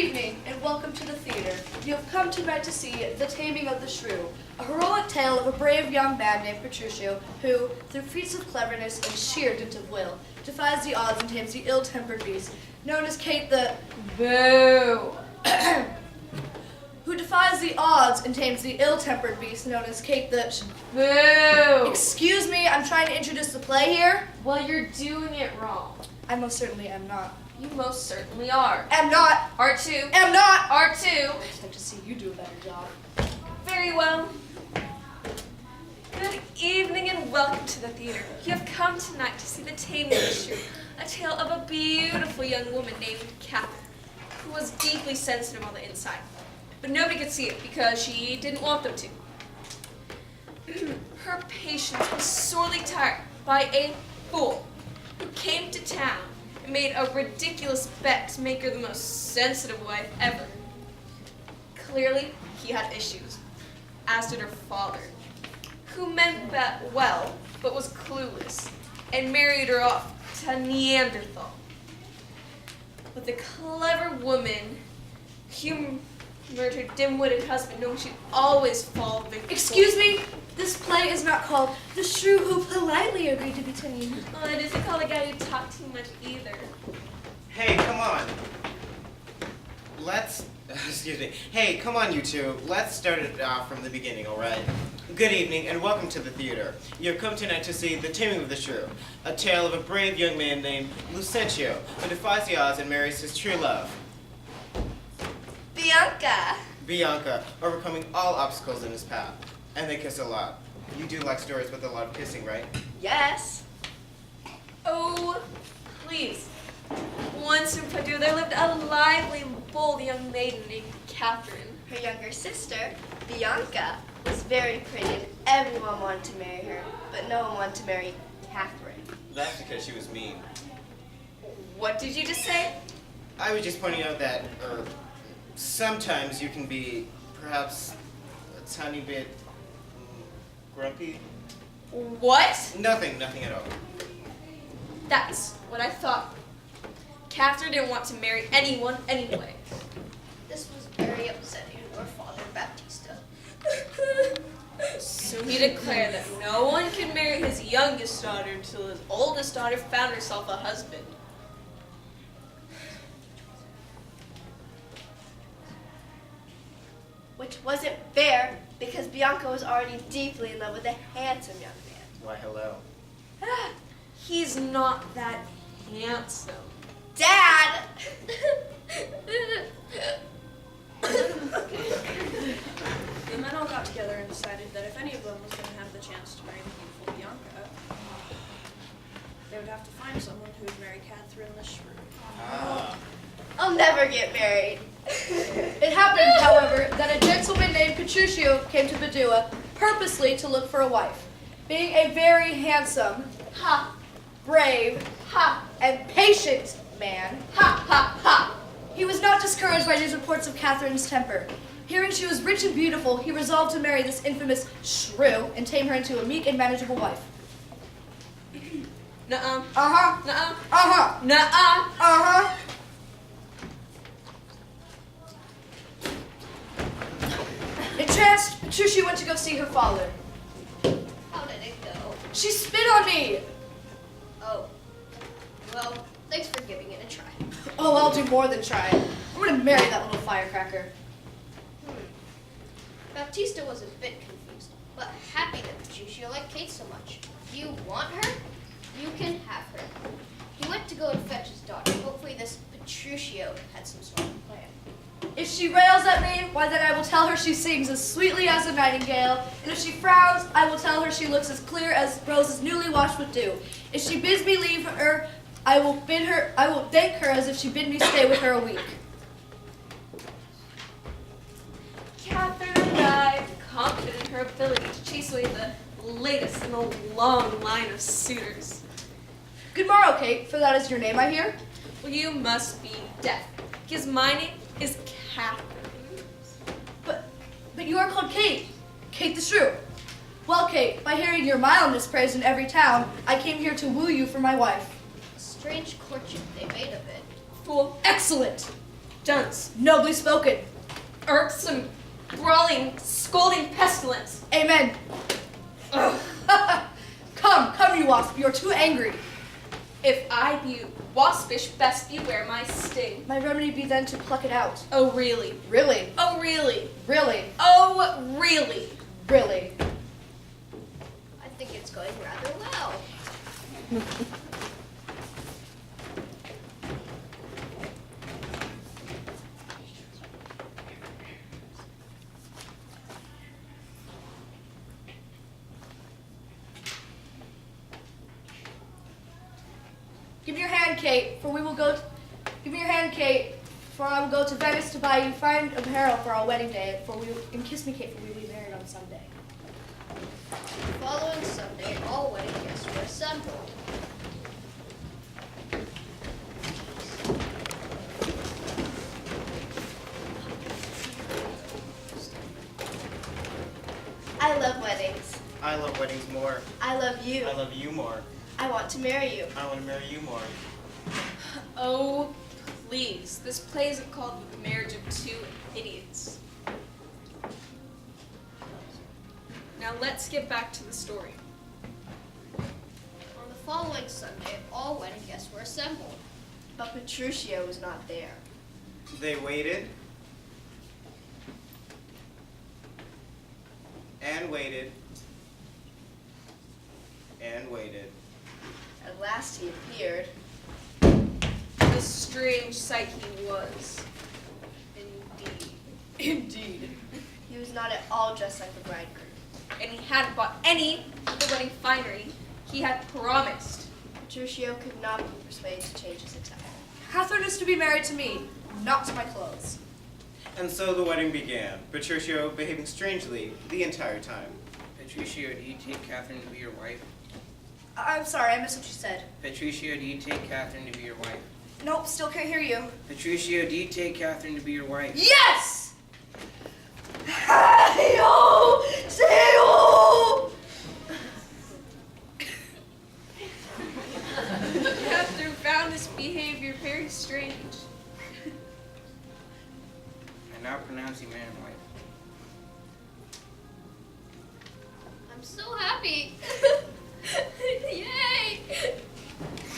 evening, and welcome to the theater. You have come tonight to see The Taming of the Shrew, a heroic tale of a brave young man named Petruchio who, through feats of cleverness and sheer dint of will, defies the odds and tames the ill-tempered beast known as Kate the... Boo! who defies the odds and tames the ill-tempered beast known as Kate the... Boo! Excuse me, I'm trying to introduce the play here. Well, you're doing it wrong. I most certainly am not. You most certainly are. Am not. R2. Am not. R2. I'd like to see you do a better job. Very well. Good evening and welcome to the theater. You have come tonight to see The Taming of the Shrew, a tale of a beautiful young woman named Catherine, who was deeply sensitive on the inside. But nobody could see it because she didn't want them to. Her patience was sorely tried by a fool who came to town and made a ridiculous bet to make her the most sensitive wife ever. Clearly, he had issues, as did her father, who meant that well, but was clueless, and married her off to Neanderthal. But the clever woman humored her dim-witted husband, knowing she'd always fall victim. Excuse me, this play is not called The Shrew Who Politely Agreed to Be Tamed. Well, it isn't called a guy who talked too much either. Hey, come on. Hey, come on, you two. Let's start it off from the beginning, all right? Good evening, and welcome to the theater. You have come tonight to see The Taming of the Shrew, a tale of a brave young man named Lucentio, who defies the odds and marries his true love, Bianca, overcoming all obstacles in his path. And they kiss a lot. You do like stories with a lot of kissing, right? Yes. Oh, please. Once in Purdue, there lived a lively, bold young maiden named Catherine. Her younger sister, Bianca, was very pretty and everyone wanted to marry her, but no one wanted to marry Catherine. That's because she was mean. What did you just say? I was just pointing out that, sometimes you can be, perhaps, a tiny bit grumpy. What? Nothing at all. That's what I thought. Catherine didn't want to marry anyone anyway. This was very upsetting to our father, Baptista. So he declared that no one could marry his youngest daughter until his oldest daughter found herself a husband. Which wasn't fair because Bianca was already deeply in love with a handsome young man. Why, hello. He's not that handsome. Dad! The men all got together and decided that if any of them was going to have the chance to marry the beautiful Bianca, they would have to find someone who would marry Catherine the Shrew. I'll never get married. It happened, however, that a gentleman named Petruchio came to Padua purposely to look for a wife. Being a very handsome, brave, and patient man, he was not discouraged by these reports of Catherine's temper. Hearing she was rich and beautiful, he resolved to marry this infamous shrew and tame her into a meek and manageable wife. Nuh-uh. Uh-huh. Nuh-uh. Uh-huh. Nuh-uh. Uh-huh. Entranced, Petruchio went to go see her father. How did it go? She spit on me! Oh. Well, thanks for giving it a try. Oh, I'll do more than try. I'm gonna marry that little firecracker. Baptista was a bit confused, but happy that Petruchio liked Kate so much. You want her? You can have her. He went to go and fetch his daughter. Hopefully this Petruchio had some sort of plan. If she rails at me, why then I will tell her she sings as sweetly as a nightingale, and if she frowns, I will tell her she looks as clear as roses newly washed with dew. If she bids me leave her, I will thank her as if she bid me stay with her a week. Catherine arrived, confident in her ability to chase away the latest in a long line of suitors. Good morrow, Kate, for that is your name, I hear. Well, you must be deaf, because my name is Catherine. But you are called Kate. Kate the Shrew. Well, Kate, by hearing your mildness praised in every town, I came here to woo you for my wife. A strange courtship they made of it. Fool. Excellent. Dunce. Nobly spoken. Irksome, brawling, scolding pestilence. Amen. Ugh. Come, you wasp, you're too angry. If I be waspish, best beware my sting. My remedy be then to pluck it out. Oh, really? Really? Oh, really? Really? Oh, really? Really? I think it's going rather well. Give me your hand, Kate, for we will go. Give me your hand, Kate, for I will go to Venice to buy you fine apparel for our wedding day. And kiss me, Kate, for we will be married on Sunday. The following Sunday, all wedding guests were assembled. I love weddings. I love weddings more. I love you. I love you more. I want to marry you. I want to marry you more. Oh, please. This play isn't called The Marriage of Two Idiots. Now let's get back to the story. On the following Sunday, all wedding guests were assembled. But Petruchio was not there. They waited. And waited. And waited. At last he appeared. A strange sight he was. Indeed. Indeed. He was not at all dressed like the bridegroom. And he hadn't bought any of the wedding finery he had promised. Petruchio could not be persuaded to change his attire. Catherine is to be married to me, not to my clothes. And so the wedding began, Petruchio behaving strangely the entire time. Petruchio, do you take Catherine to be your wife? I'm sorry, I missed what you said. Petruchio, do you take Catherine to be your wife? Nope, still can't hear you. Petruchio, do you take Catherine to be your wife? Yes! Hey-o! Say-o! Catherine found this behavior very strange. I now pronounce you man and wife. I'm so happy. Yay!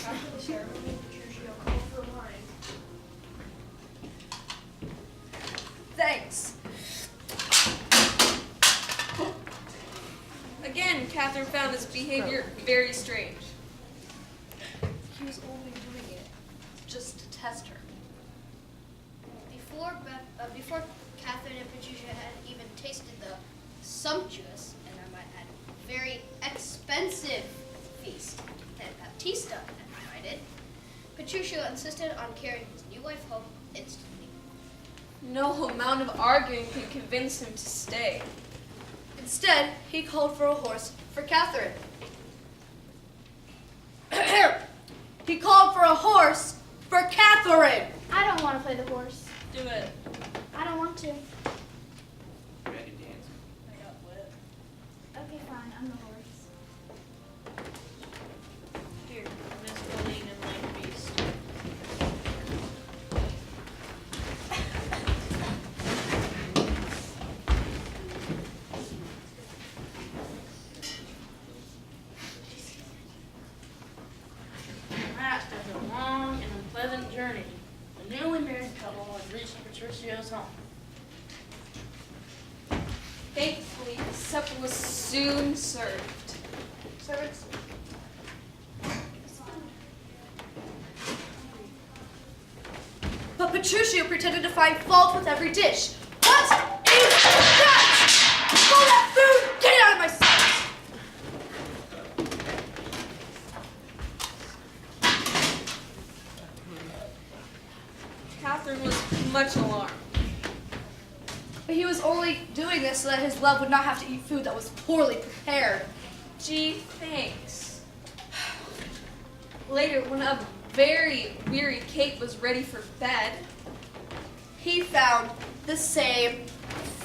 After the ceremony, Petruchio called for wine. Thanks. Again, Catherine found this behavior very strange. He was only doing it just to test her. Before Catherine and Petruchio had even tasted the sumptuous, and I might add, very expensive feast that Baptista had provided, Petruchio insisted on carrying his new wife home instantly. No amount of arguing can convince him to stay. Instead, he called for a horse for Catherine. He called for a horse for Catherine. I don't want to play the horse. Do it. I don't want to. Ready to dance? Okay, fine. I'm the horse. Here, Miss Pauline and Lame Beast. Last, after a long and unpleasant journey, the newly married couple had reached Petruchio's home. Thankfully, supper was soon served. Servants. But Petruchio pretended to find fault with every dish. What is that? All that food! Get out of my sight! Catherine was much alarmed. But he was only doing this so that his love would not have to eat food that was poorly prepared. Gee, thanks. Later, when a very weary Kate was ready for bed, He found the same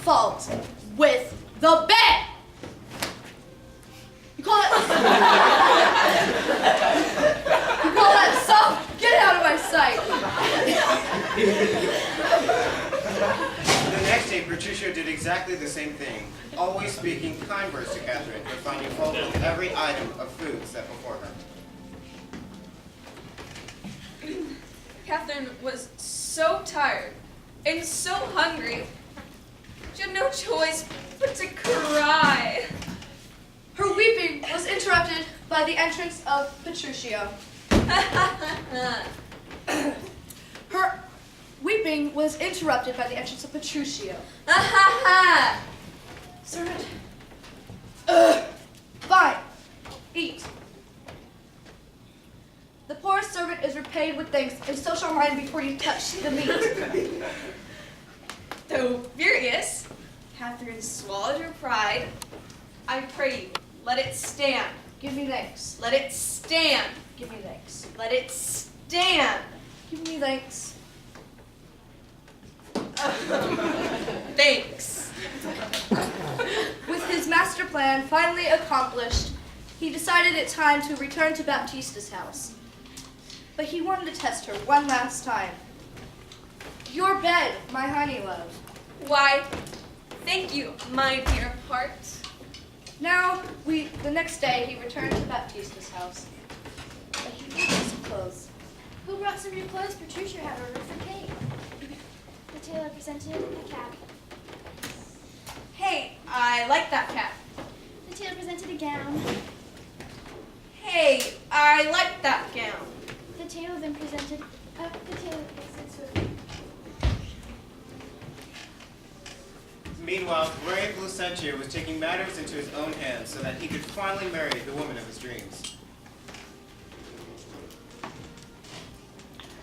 fault with the bed. You call that? You call that soft? Get out of my sight! exactly the same thing, always speaking kind words to Catherine, but finding fault with every item of food set before her. Catherine was so tired and so hungry, she had no choice but to cry. Her weeping was interrupted by the entrance of Petruchio. Her weeping was interrupted by the entrance of Petruchio. Servant. Fine. Eat. The poorest servant is repaid with thanks, and so shall mine before you touch the meat. Though furious, Catherine swallowed her pride. I pray you, let it stand. Give me thanks. Let it stand. Give me thanks. Let it stand. Give me thanks. Thanks. With his master plan finally accomplished, he decided it time to return to Baptista's house. But he wanted to test her one last time. Your bed, my honey love. Why, thank you, my dear heart. Now, the next day, he returned to Baptista's house. But he brought some clothes. Who brought some new clothes? Patricia had ordered for Kate. The tailor presented a cap. Hey, I like that cap. The tailor presented a gown. Hey, I like that gown. The tailor then presented the tailor presented. Meanwhile, brave Lucentio was taking matters into his own hands so that he could finally marry the woman of his dreams.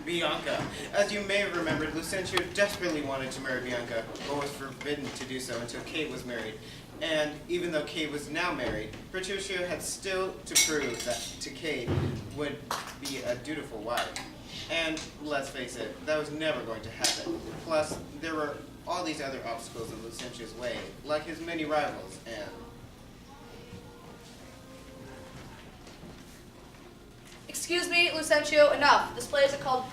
Bianca. As you may have remembered, Lucentio desperately wanted to marry Bianca, but was forbidden to do so until Kate was married. And even though Kate was now married, Petruchio had still to prove that to Kate would be a dutiful wife. And let's face it, that was never going to happen. Plus, there were all these other obstacles in Lucentio's way, like his many rivals and... Excuse me, Lucentio, enough. This play is called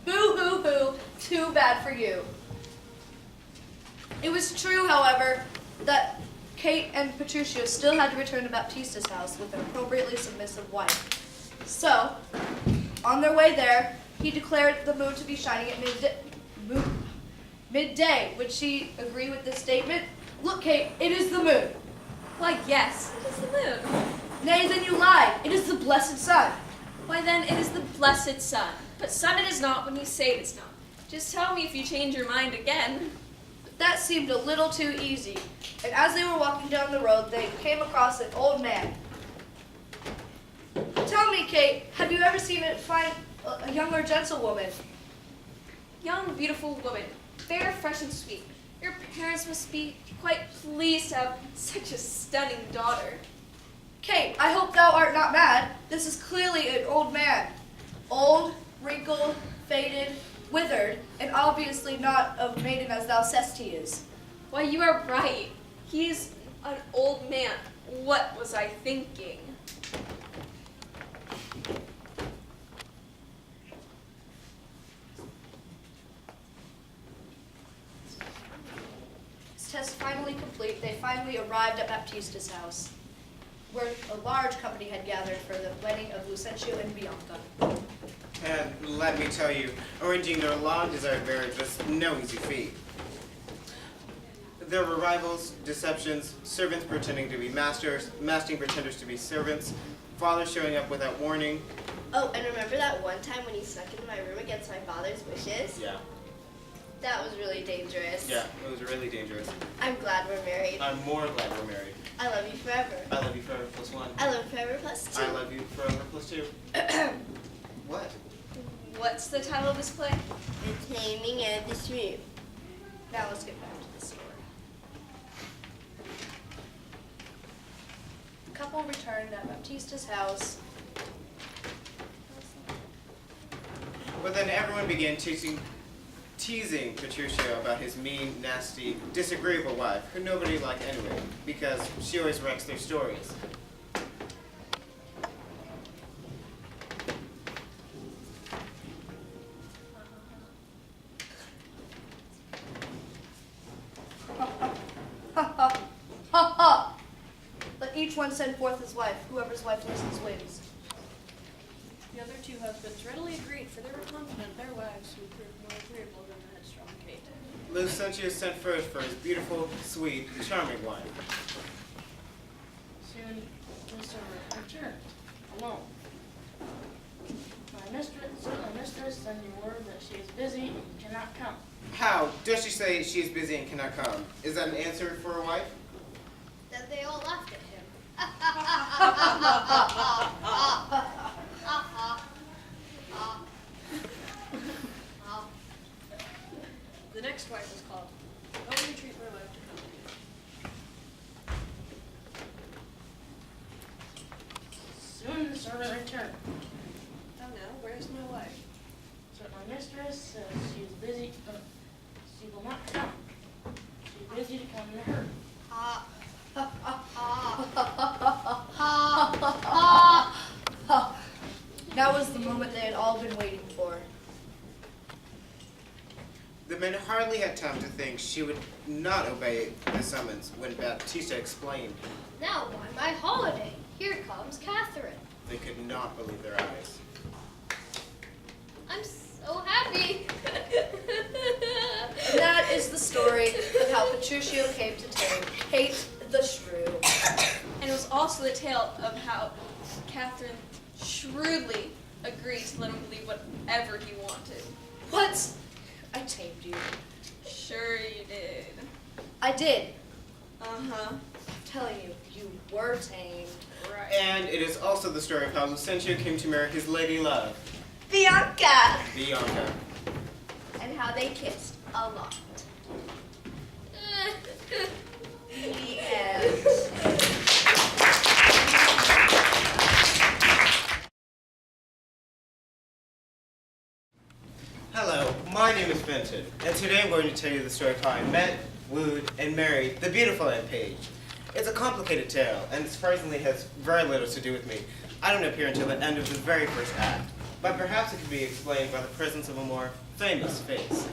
Boo-hoo-hoo, Too Bad for You. It was true, however, that Kate and Petruchio still had to return to Baptista's house with an appropriately submissive wife. So, on their way there, he declared the moon to be shining at midday. Would she agree with this statement? Look, Kate, it is the moon. Why, yes, it is the moon. Nay, then you lie. It is the blessed sun. Why, then it is the blessed sun. But sun it is not when you say it is not. Just tell me if you change your mind again. That seemed a little too easy, and as they were walking down the road, they came across an old man. Tell me, Kate, have you ever seen a younger gentlewoman? Young, beautiful woman, fair, fresh, and sweet. Your parents must be quite pleased to have such a stunning daughter. Kate, I hope thou art not mad. This is clearly an old man. Old, wrinkled, faded, withered, and obviously not of maiden as thou sayest he is. Why, you are right. He is an old man. What was I thinking? His test finally complete, they finally arrived at Baptista's house, where a large company had gathered for the wedding of Lucentio and Bianca. And let me tell you, arranging their long-desired marriage was no easy feat. There were rivals, deceptions, servants pretending to be masters, masking pretenders to be servants, fathers showing up without warning. Oh, and remember that one time when you snuck into my room against my father's wishes? Yeah, That was really dangerous. yeah, it was really dangerous. I'm glad we're married. I'm more glad we're married. I love you forever. I love you forever plus one. I love you forever plus 2. I love you forever plus 2. What? What's the title of this play? The Taming of the Shrew. Now let's get back to the story. The couple returned at Baptista's house. But then everyone began teasing Petruchio about his mean, nasty, disagreeable wife, who nobody liked anyway, because she always wrecks their stories. send forth his wife. Whoever's wife listens wins. The other two husbands readily agreed, for they were confident their wives would prove more agreeable than the headstrong Kate. Lucentio sent first for his beautiful, sweet, charming wife. Soon the servant returned, alone. My mistress sends you word that she is busy and cannot come. How? Does she say she is busy and cannot come? Is that an answer for a wife? Then they all laughed at him. The next wife was called. How do you treat my wife to company? Soon the servant returned. Oh no, where's my wife? So my mistress says she is busy, she will not come. She's busy to come to her. That was the moment they had all been waiting for. The men hardly had time to think she would not obey the summons when Baptista explained. Now why my holiday? Here comes Catherine. They could not believe their eyes. I'm so happy. And that is the story of how Petruchio came to tame Kate the Shrew. And it was also the tale of how Catherine shrewdly agreed to let him believe whatever he wanted. What? I tamed you. Sure you did. I did. Uh-huh. I'm telling you, you were tamed. Right. And it is also the story of how Lucentio came to marry his lady love, Bianca! Bianca. And how they kissed a lot. The end. Hello, my name is Benton, and today I'm going to tell you the story of how I met, wooed, and married the beautiful Aunt Paige. It's a complicated tale, and surprisingly has very little to do with me. I don't appear until the end of the very first act, but perhaps it could be explained by the presence of a more famous face.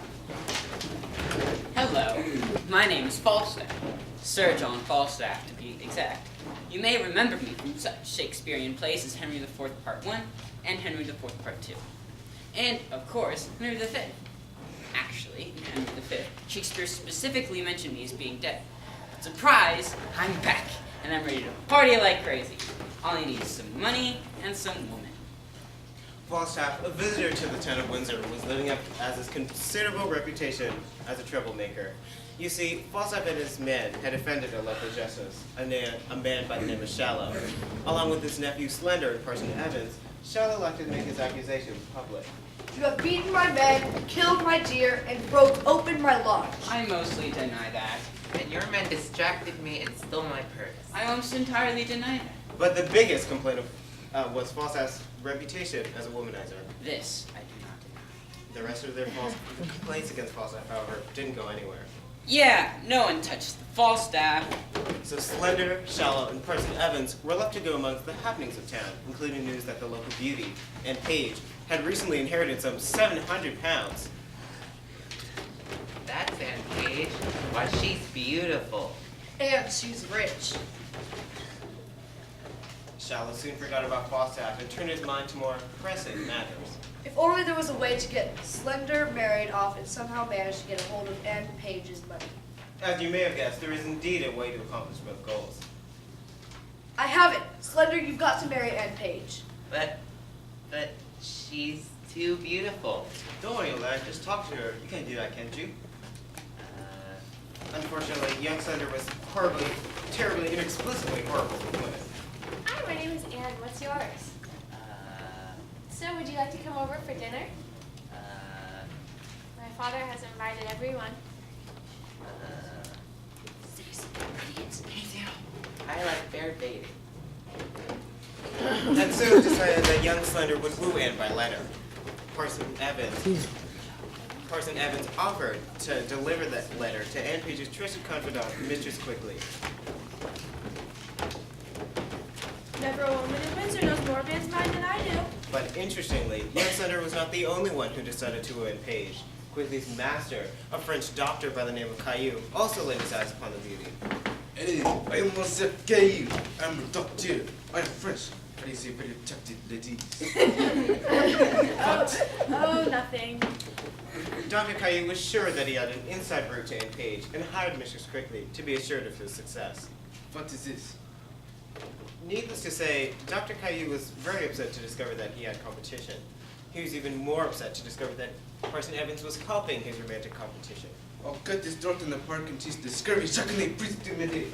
Hello, my name is Falstaff, Sir John Falstaff to be exact. You may remember me from such Shakespearean plays as Henry IV Part 1 and Henry IV Part 2. And, of course, Henry V. Actually, in Henry V, Shakespeare specifically mentioned me as being dead. Surprise, I'm back, and I'm ready to party like crazy. All I need is some money and some woman. Falstaff, a visitor to the town of Windsor, was living up as his considerable reputation as a troublemaker. You see, Falstaff and his men had offended a local justice, a man by the name of Shallow. Along with his nephew Slender and Parson Evans, Shallow elected to make his accusations public. You have beaten my men, killed my deer, and broke open my lodge. I mostly deny that. And your men distracted me and stole my purse. I almost entirely deny that. But the biggest complaint was Falstaff's reputation as a womanizer. This I do not deny. The rest of their false complaints against Falstaff, however, didn't go anywhere. Yeah, no one touches the Falstaff. So Slender, Shallow, and Parson Evans were left to go amongst the happenings of town, including news that the local beauty, Aunt Paige, had recently inherited some 700 pounds. That's Aunt Paige. Why, she's beautiful. And she's rich. Shallow soon forgot about Falstaff and turned his mind to more pressing matters. If only there was a way to get Slender married off and somehow manage to get a hold of Aunt Paige's money. As you may have guessed, there is indeed a way to accomplish both goals. I have it! Slender, you've got to marry Aunt Paige. But she's too beautiful. Don't worry, lad. Just talk to her. You can't do that, can't you? Unfortunately, young Slender was horribly, terribly, and explicitly horrible with women. Hi, my name is Anne. What's yours? So, would you like to come over for dinner? My father has invited everyone. I like bear baiting. And soon decided that young Slender would woo Anne by letter. Parson Evans offered to deliver that letter to Aunt Paige's trusted confidant, Mistress Quickly. Never a woman in Windsor knows more of Anne's mind than I do. But interestingly, young Slender was not the only one who decided to woo Aunt Paige. Quickly's master, a French doctor by the name of Caillou, also laid his eyes upon the beauty. Hey, I am myself gay. I'm a doctor. I am French. I is a very attractive lady. Oh, nothing. Dr. Caillou was sure that he had an inside route to Anne Page and hired Mrs. Quickly to be assured of his success. What is this? Needless to say, Dr. Caillou was very upset to discover that he had competition. He was even more upset to discover that Parson Evans was helping his romantic competition. I'll cut this dirt in the park and teach the scurvy shockingly priest to me.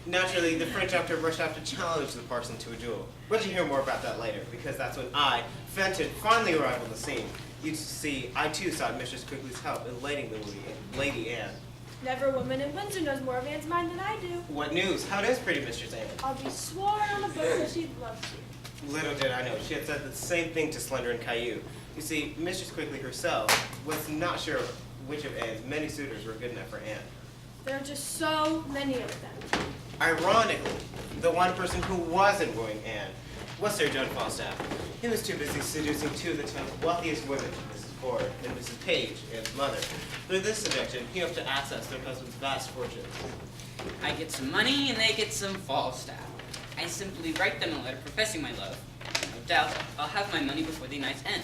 Naturally, the French doctor rushed out to challenge the parson to a duel. We'll hear more about that later, because that's when I, Fenton, finally arrived on the scene. You see, I too sought Mistress Quickly's help in lighting the Lady Anne. Never a woman in Windsor knows more of Anne's mind than I do. What news? How does pretty Mistress Anne? I'll be sworn on the book that she loves you. Little did I know, she had said the same thing to Slender and Caillou. You see, Mistress Quickly herself was not sure which of Anne's many suitors were good enough for Anne. There are just so many of them. Ironically, the one person who wasn't wooing Anne was Sir John Falstaff. He was too busy seducing two of the town's wealthiest women, Mrs. Ford and Mrs. Page, Anne's mother. Through this seduction, he hoped to access their husband's vast fortunes. I get some money and they get some Falstaff. I simply write them a letter professing my love. No doubt I'll have my money before the night's end.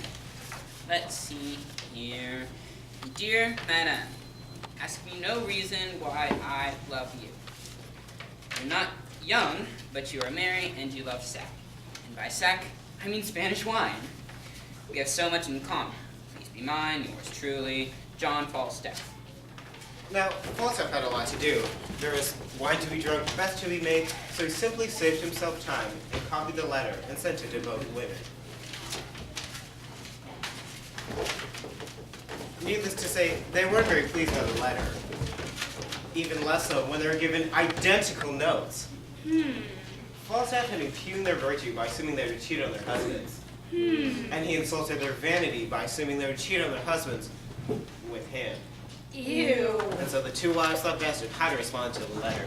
Let's see here. Dear Madame, ask me no reason why I love you. You're not young, but you are merry and you love sack. And by sack, I mean Spanish wine. We have so much in common. Please be mine, yours truly, John Falstaff. Now, Falstaff had a lot to do. There was wine to be drunk, bets to be made, so he simply saved himself time and copied the letter and sent it to both women. Needless to say, they weren't very pleased by the letter. Even less so when they were given identical notes. Falstaff had impugned their virtue by assuming they would cheat on their husbands. And he insulted their vanity by assuming they would cheat on their husbands with him. Ew. And so the two wives thought best of how to respond to the letter.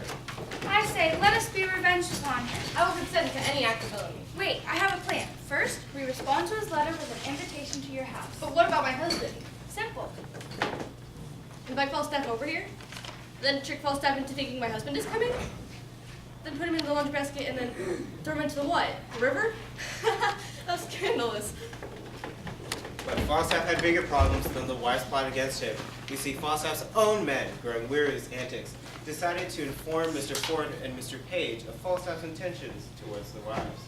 I say, let us be revenged upon him. I will consent to any act of villainy. Wait, I have a plan. First, we respond to his letter with an invitation to your house. But what about my husband? Simple. Invite Falstaff over here, then trick Falstaff into thinking my husband is coming, then put him in the lunch basket and then throw him into the what? The river? That's scandalous. But Falstaff had bigger problems than the wives' plot against him. You see, Falstaff's own men, growing weary of his antics, decided to inform Mr. Ford and Mr. Page of Falstaff's intentions towards the wives.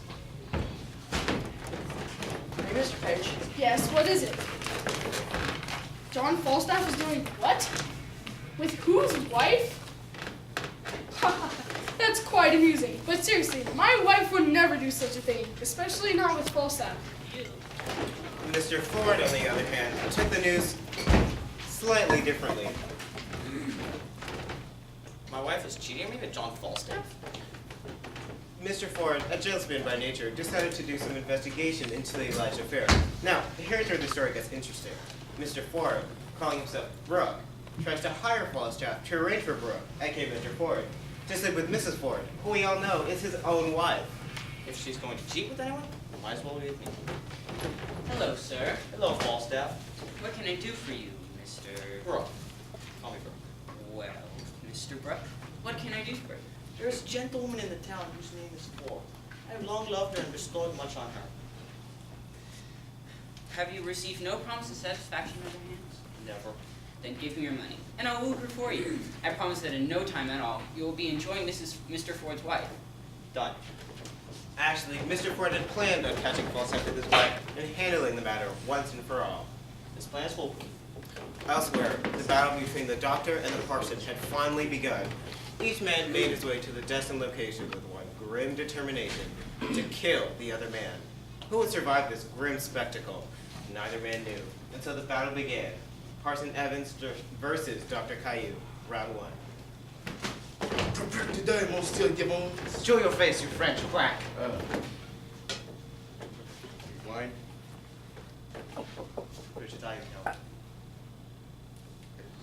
Hey, Mr. Page. Yes, what is it? John Falstaff is doing what? With whose wife? That's quite amusing. But seriously, my wife would never do such a thing, especially not with Falstaff. Mr. Ford, on the other hand, took the news slightly differently. My wife is cheating on me with John Falstaff? Mr. Ford, a gentleman by nature, decided to do some investigation into the Elijah affair. Now, here's where the story gets interesting. Mr. Ford, calling himself Brooke, tries to hire Falstaff to arrange for Brooke, aka Mr. Ford, to sleep with Mrs. Ford, who we all know is his own wife. If she's going to cheat with anyone, might as well be with me. Hello, sir. Hello, Falstaff. What can I do for you, Mr. Brooke. Call me Brooke. Well, Mr. Brooke, what can I do for you? There is a gentlewoman in the town whose name is Ford. I have long loved her and bestowed much on her. Have you received no promise of satisfaction on your hands? Never. Then give me your money, and I'll woo her for you. I promise that in no time at all, you will be enjoying Mr. Ford's wife. Done. Actually, Mr. Ford had planned on catching Falstaff with his wife and handling the matter once and for all. This plan is foolproof. Elsewhere, the battle between the doctor and the parson had finally begun. Each man made his way to the destined location with one grim determination to kill the other man. Who would survive this grim spectacle? Neither man knew. And so the battle began. Parson Evans versus Dr. Caillou, round one. Prepare to die, Monsieur Gabon. Show your face, you French quack. Wine? Which Italian count?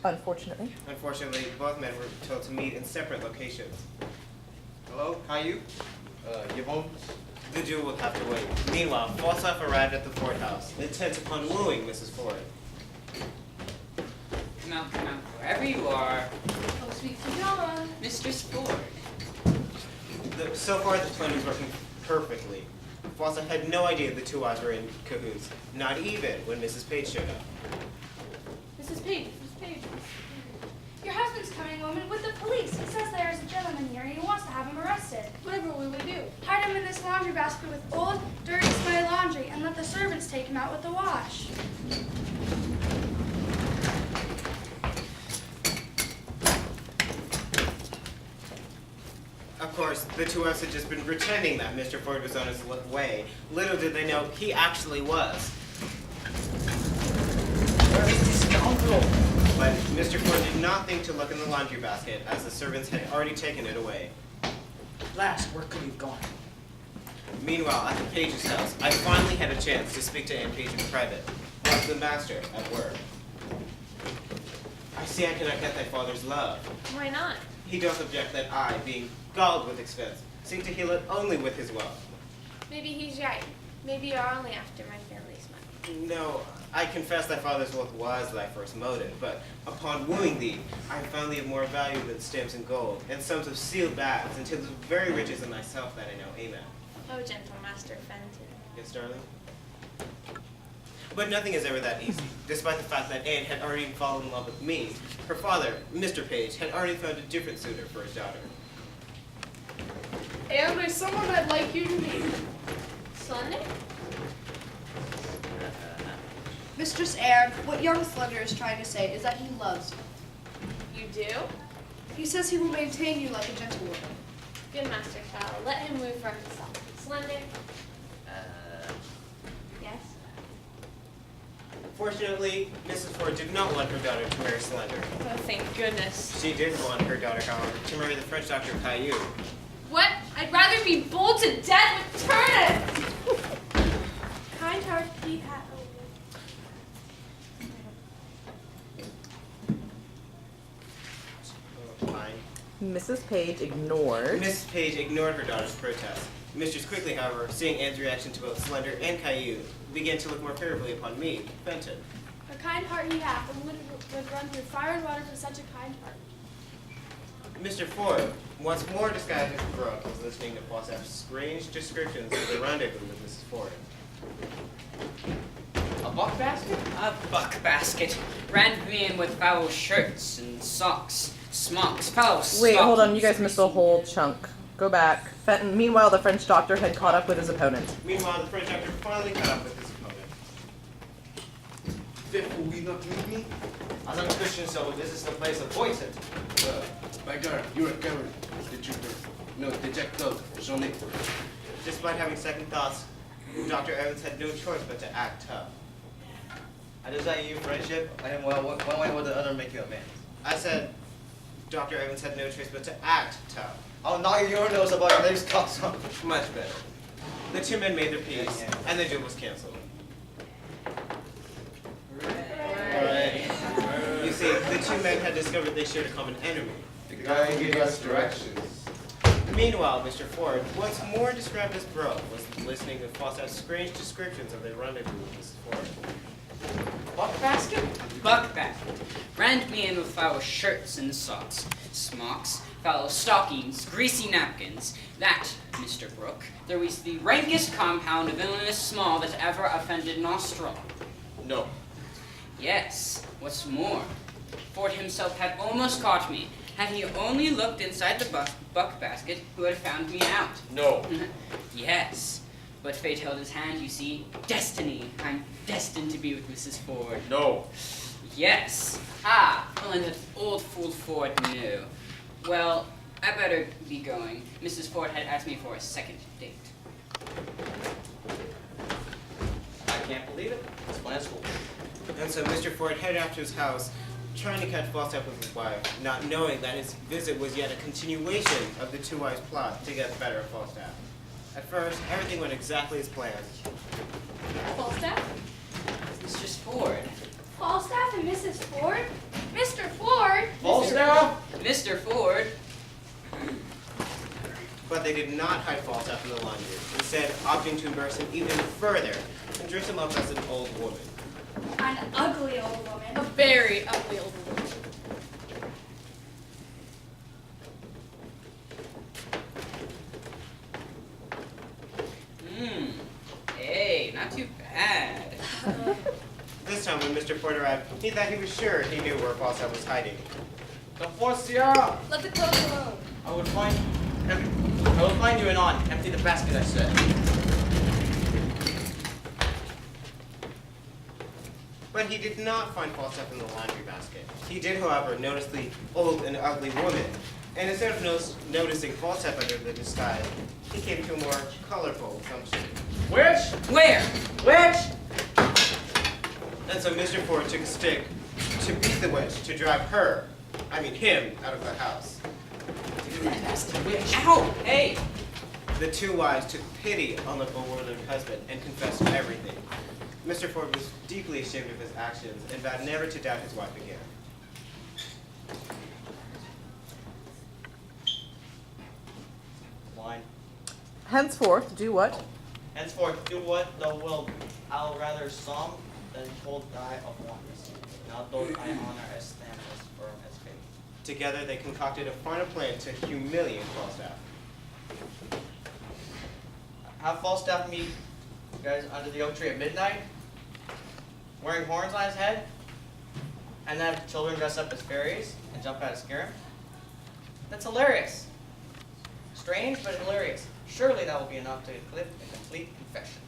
Unfortunately. Unfortunately, both men were told to meet in separate locations. Hello, Caillou? Gabon? The duel would have to wait. Meanwhile, Falstaff arrived at the Ford house, intent upon wooing Mrs. Ford. Come out, Wherever you are, Oh, sweet Fiona. Mistress Ford. So far, the plan was working perfectly. Falstaff had no idea the two eyes were in cahoots, not even when Mrs. Page showed up. Mrs. Page. Your husband's coming, woman, with the police. He says there is a gentleman here and he wants to have him arrested. Whatever will we do? Hide him in this laundry basket with old, dirty, smelly laundry and let the servants take him out with the wash. Of course, the two of us had just been pretending that Mr. Ford was on his way. Little did they know he actually was. Where is this scoundrel? But Mr. Ford did not think to look in the laundry basket, as the servants had already taken it away. Last, where could he have gone? Meanwhile, at the Page's house, I finally had a chance to speak to Anne Page in private. Was the master at work? I see I cannot get thy father's love. Why not? He doth object that I, being galled with expense, seek to heal it only with his wealth. Maybe he's right. Maybe you're only after my family's money. No, I confess thy father's wealth was thy first motive, but upon wooing thee, I found thee of more value than stamps and gold, and sums of sealed bags, until the very riches in thyself that I now aim at. Oh, gentle Master Fenton. Yes, darling? But nothing is ever that easy. Despite the fact that Anne had already fallen in love with me, her father, Mr. Page, had already found a different suitor for his daughter. And there's someone I'd like you to meet. Slender? Mistress Anne, what young Slender is trying to say is that he loves you. You do? He says he will maintain you like a gentlewoman. Good Master Fowl. Let him move for himself. Slender? Yes? Fortunately, Mrs. Ford did not want her daughter to marry Slender. Oh, thank goodness. She did want her daughter, however, to marry the French doctor Caillou. What? I'd rather be boiled to death with turnips! Kind heart, he had. Fine. Mrs. Page ignored. Mrs. Page ignored her daughter's protest. Mistress quickly, however, seeing Anne's reaction to both Slender and Caillou, began to look more favorably upon me, Fenton. A kind heart he hath, and would run through fire and water for such a kind heart. Mr. Ford, once more disguised as Brooke, was listening to Falstaff's strange descriptions of the rendezvous with Mrs. Ford. A buck basket? A buck basket. Brand me in with foul shirts and socks, smocks, foul Wait, hold on. You stockings, guys missed a whole chunk. Go back. Fenton. Meanwhile, the French doctor had caught up with his opponent. Meanwhile, the French doctor finally caught up with his opponent. Therefore, will you not meet me? As a Christian soul, this is the place appointed. My God, you're a coward. The trooper. No, the jack dog. Sonny. Despite having second thoughts, Dr. Evans had no choice but to act tough. I desire you friendship, and well, one way or the other make you a man. I said Dr. Evans had no choice but to act tough. I'll knock your nose about your name's coxswain. Much better. The two men made their peace, and the duel was canceled. Hooray. You see, the two men had discovered they shared a common enemy. The guy who gave us directions. Meanwhile, Mr. Ford, once more described as Brooke, was listening to Falstaff's strange descriptions of the rendezvous with Mrs. Ford. Buck basket? Buck basket. Brand me in with foul shirts and socks, smocks, foul stockings, greasy napkins. That, Mr. Brooke, there was the rankest compound of villainous small that ever offended nostril. No. Yes, what's more, Ford himself had almost caught me, had he only looked inside the buck basket who had found me out. No. Yes, but fate held his hand, you see. Destiny. I'm destined to be with Mrs. Ford. No. Yes. Ah, well, and that old fool Ford knew. Well, I better be going. Mrs. Ford had asked me for a second date. I can't believe it. It's my school. And so Mr. Ford headed off to his house, trying to catch Falstaff with his wife, not knowing that his visit was yet a continuation of the two wives' plot to get the better of Falstaff. At first, everything went exactly as planned. Falstaff? Mistress Ford. Falstaff and Mrs. Ford? Mr. Ford? Falstaff? Mr. Ford. But they did not hide Falstaff in the laundry, instead opting to embarrass him even further and dress him up as an old woman. An ugly old woman. A very ugly old woman. Mr. Ford arrived, he thought he was sure he knew where Falstaff was hiding. Come forth, Sierra! Let the clothes alone. I will find you anon. Empty the basket, I said. But he did not find Falstaff in the laundry basket. He did, however, notice the old and ugly woman. And instead of noticing Falstaff under the disguise, he came to a more colorful assumption. Witch! Where? Witch! And so Mr. Ford took a stick to beat the witch, to drive him, out of the house. Ow! Hey! The two wives took pity on the bewildered husband and confessed everything. Mr. Ford was deeply ashamed of his actions and vowed never to doubt his wife again. Wine. Henceforth, do what? Henceforth, do what thou wilt. I'll rather some than told die of want. Now those I honor as stand as firm as faith. Together, they concocted a final plan to humiliate Falstaff. Have Falstaff meet you guys under the oak tree at midnight, wearing horns on his head, and then have children dress up as fairies and jump out and scare him. That's hilarious. Strange, but hilarious. Surely that will be enough to clip a complete confession.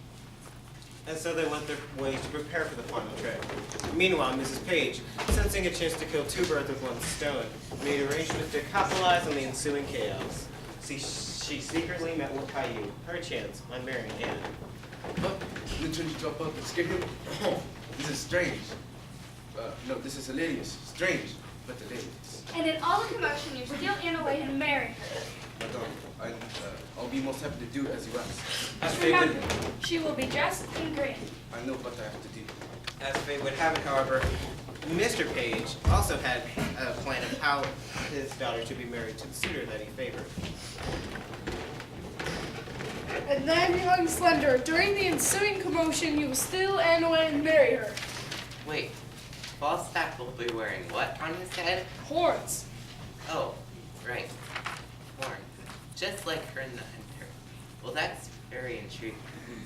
And so they went their ways to prepare for the final trip. Meanwhile, Mrs. Page, sensing a chance to kill two birds with one stone, made arrangements to capitalize on the ensuing chaos. She secretly met with Caillou, her chance on marrying Anne. Huh? You trying to drop out and scare him? Oh, this is strange. No, this is hilarious. Strange, but hilarious. And in all the commotion, you steal Anne away and marry her. Madame, I'll be most happy to do as you ask. As fate would, She will be dressed in green. I know what I have to do. as fate would have it, however, Mr. Page also had a plan of how his daughter should be married to the suitor that he favored. And then, young Slender, during the ensuing commotion, you will steal Anne away and marry her. Wait, Falstaff will be wearing what on his head? Horns. Oh, right. Horns. Just like her in the hunter. Well, that's very intriguing.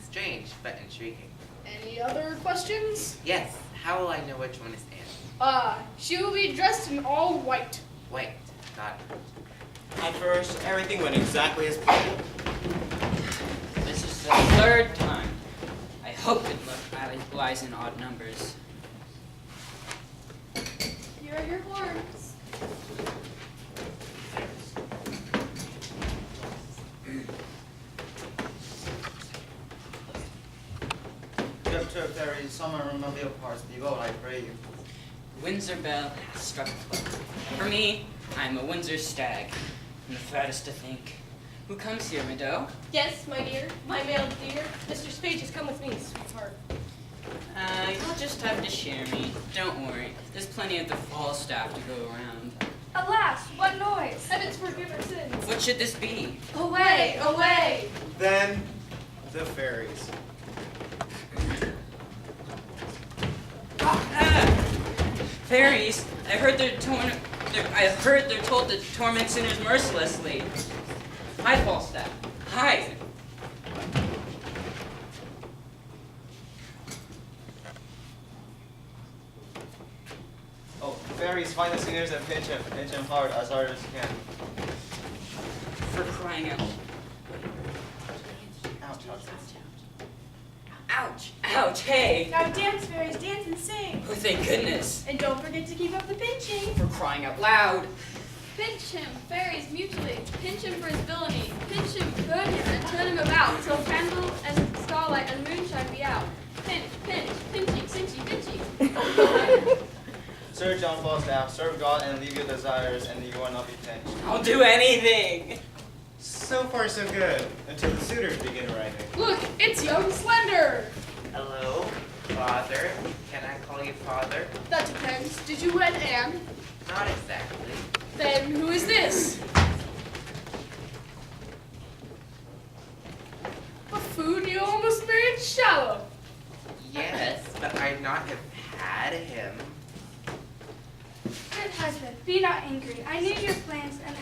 Strange, but intriguing. Any other questions? Yes, how will I know which one is Anne? She will be dressed in all white. White. Got it. At first, everything went exactly as planned. This is the third time. I hope good luck lies in odd numbers. Here are your horns. Trip, there is some remember parts. Behold, I pray you. Windsor bell hath struck 12. For me, I am a Windsor stag, and the fattest to think. Who comes here, Meadow? Yes, my dear, my male dear. Mr. Page has come with me, sweetheart. You'll just have to share me. Don't worry. There's plenty of the Falstaff to go around. Alas, what noise? Heavens forgive our sins. What should this be? Away, away. Then, the fairies. Fairies! I heard they're told to torment sinners mercilessly. Hi, Falstaff. Hi. Oh, fairies, find the sinners and pinch him hard as you can. For crying out. Ouch, ouch. Ouch! Ouch! Hey! Now dance, fairies, dance and sing. Oh, thank goodness. And don't forget to keep up the pinching. For crying out loud. Pinch him, fairies, mutually. Pinch him for his villainy. Pinch him, burn him, and turn him about, till candle and starlight and moonshine be out. Pinch, pinch, pinchy, cinchy, pinchy. Sir John Falstaff, serve God and leave your desires, and you will not be pinched. I'll do anything. So far, so good, until the suitors begin arriving. Look, it's young Slender. Hello, Father. Can I call you Father? That depends. Did you wed Anne? Not exactly. Then who is this? Buffoon, you almost married Shallow. Yes, but I'd not have had him. Good husband, be not angry. I knew your plans and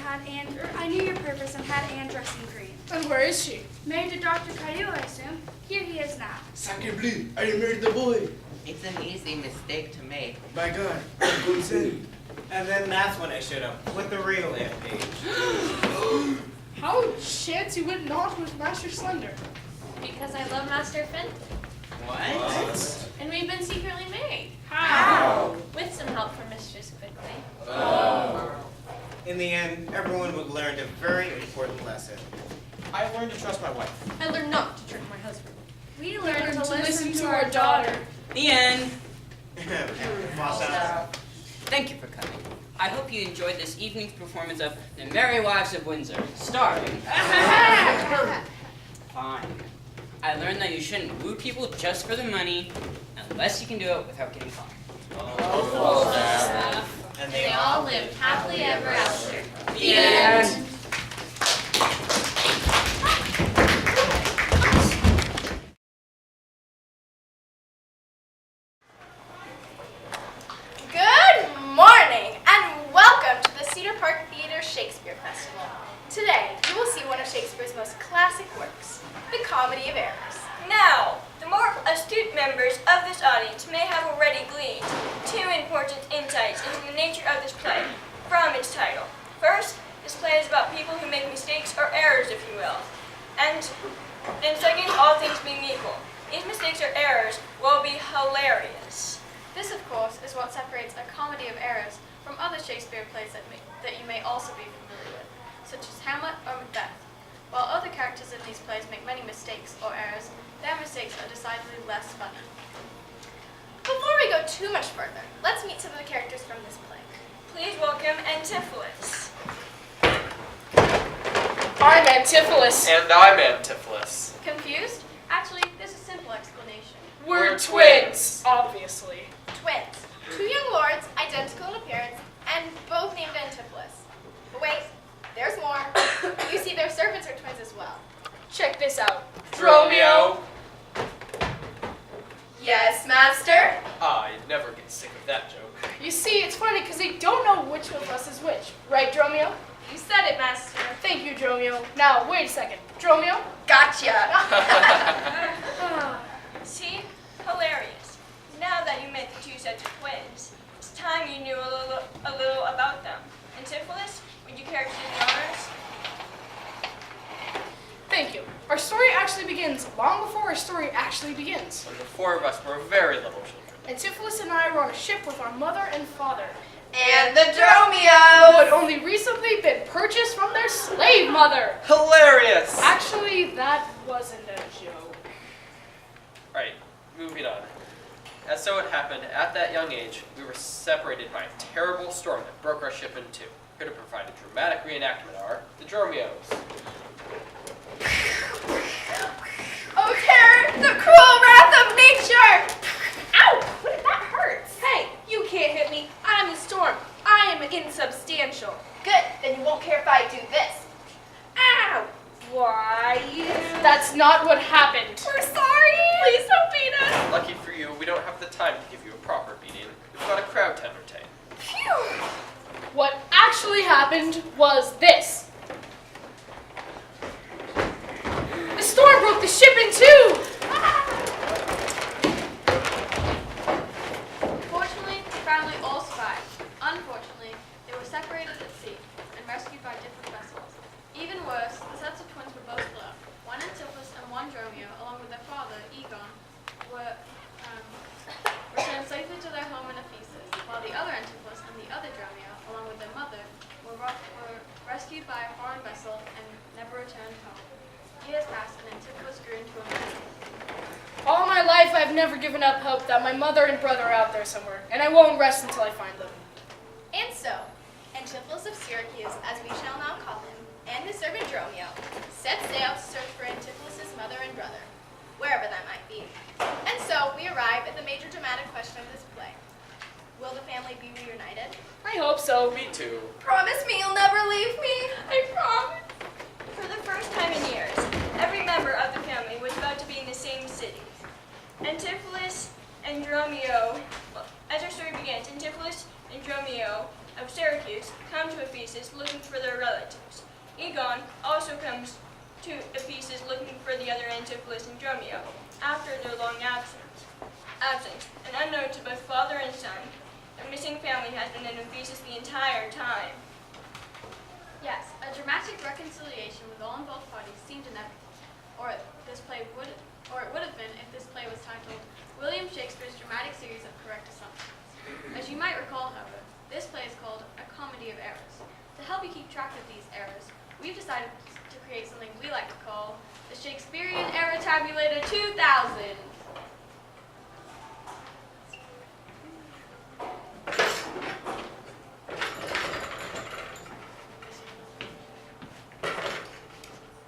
I knew your purpose and had Anne dressed in green. And where is she? Married to Dr. Caillou, I assume. Here he is now. Sacre bleu! I married the boy. It's an easy mistake to make. My God, I'm going insane. And then that's when I showed up with the real Aunt Paige. How chance you would not with Master Slender? Because I love Master Finn. What? And we've been secretly married. How? With some help from Mistress Quickly. In the end, everyone would learn a very important lesson. I learned to trust my wife. I learned not to trick my husband. We learned to listen to our daughter. The end. Boss out. Thank you for coming. I hope you enjoyed this evening's performance of The Merry Wives of Windsor, starring... Fine. I learned that you shouldn't woo people just for the money, unless you can do it without getting caught. And They all lived happily ever after. The end. Good morning, and welcome to the Cedar Park Theater Shakespeare Festival. Today, you will see one of Shakespeare's most classic works, The Comedy of Errors. Now, the more astute members of this audience may have already gleaned two important insights into the nature of this play from its title. First, this play is about people who make mistakes or errors, if you will. And second, all things being equal, these mistakes or errors will be hilarious. This, of course, is what separates A Comedy of Errors from other Shakespeare plays that you may also be familiar with, such as Hamlet or Macbeth. While other characters in these plays make many mistakes or errors, their mistakes are decidedly less funny. Before we go too much further, let's meet some of the characters from this play. Please welcome Antipholus. I'm Antipholus. And I'm Antipholus. Confused? Actually, there's a simple explanation. We're twins, obviously. Twins. Two young lords, identical in appearance, and both named Antipholus. But wait, there's more. You see, their servants are twins as well. Check this out. Dromio. Yes, master? I never get sick of that joke. You see, it's funny because they don't know which of us is which. Right, Dromio? You said it, Master. Thank you, Dromio. Now, wait a second. Dromio? Gotcha. See? Hilarious. Now that you met the two sets of twins, it's time you knew a little about them. Antipholus, would you care to do the honors? Thank you. Our story actually begins long before our story actually begins. When the four of us were very little children. Antipholus and I were on a ship with our mother and father, And the Dromio! who had only recently been purchased from their slave mother. Hilarious! Actually, that wasn't a joke. Right, moving on. As so it happened, at that young age, we were separated by a terrible storm that broke our ship in two. Here to provide a dramatic reenactment are the Dromios. Oh, terror! The cruel wrath of nature! Ow! What did that hurt? Hey, you can't hit me. I'm the storm. I am insubstantial. Good, then you won't care if I do this. Ow! Why, you... That's not what happened. We're sorry! Please don't beat us. Lucky for you, we don't have the time to give you a proper beating. We've got a crowd to entertain. Phew! What actually happened was this. The storm broke the ship in two! Fortunately, the family all survived. Unfortunately, they were separated at sea and rescued by different vessels. Even worse, the sets of twins were both split up. One Antipholus and one Dromio, along with their father, Egon, were returned safely to their home in Ephesus, while the other Antipholus and the other Dromio, along with their mother, were rescued by a foreign vessel and never returned home. Years passed, and Antipholus grew into a man. All my life, I've never given up hope that my mother and brother are out there somewhere, and I won't rest until I find them. And so, Antipholus of Syracuse, as we shall now call him, and his servant Dromio, set sail to search for Antipholus' mother and brother, wherever that might be. And so, we arrive at the major dramatic question of this play. Will the family be reunited? I hope so. Me too. Promise me you'll never leave me. I promise. For the first time in years, every member of the family was about to be in the same city. Antipholus and Dromio, as our story begins, Antipholus and Dromio of Syracuse come to Ephesus looking for their relatives. Egon also comes to Ephesus looking for the other Antipholus and Dromio after their long absence. absent and unknown to both father and son. The missing family has been in Ephesus the entire time. Yes, a dramatic reconciliation with all involved parties seemed inevitable, or it would have been if this play was titled William Shakespeare's Dramatic Series of Correct Assumptions. As you might recall, however, this play is called A Comedy of Errors. To help you keep track of these errors, we've decided to create something we like to call the Shakespearean Error Tabulator 2000.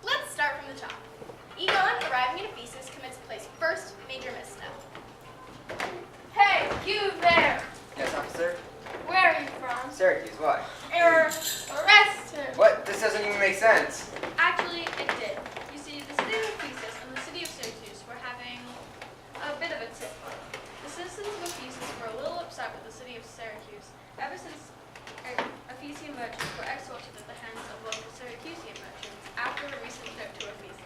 Let's start from the top. Egon, arriving in Ephesus, commits the play's first major misstep. Hey, you there! Yes, officer? Where are you from? Syracuse, why? Error. Arrested. What? This doesn't even make sense. Actually, it did. You see, the city of Ephesus and the city of Syracuse were having a bit of a tip. The citizens of Ephesus were a little upset with the city of Syracuse ever since Ephesian merchants were extorted at the hands of local Syracusean merchants after a recent trip to Ephesus.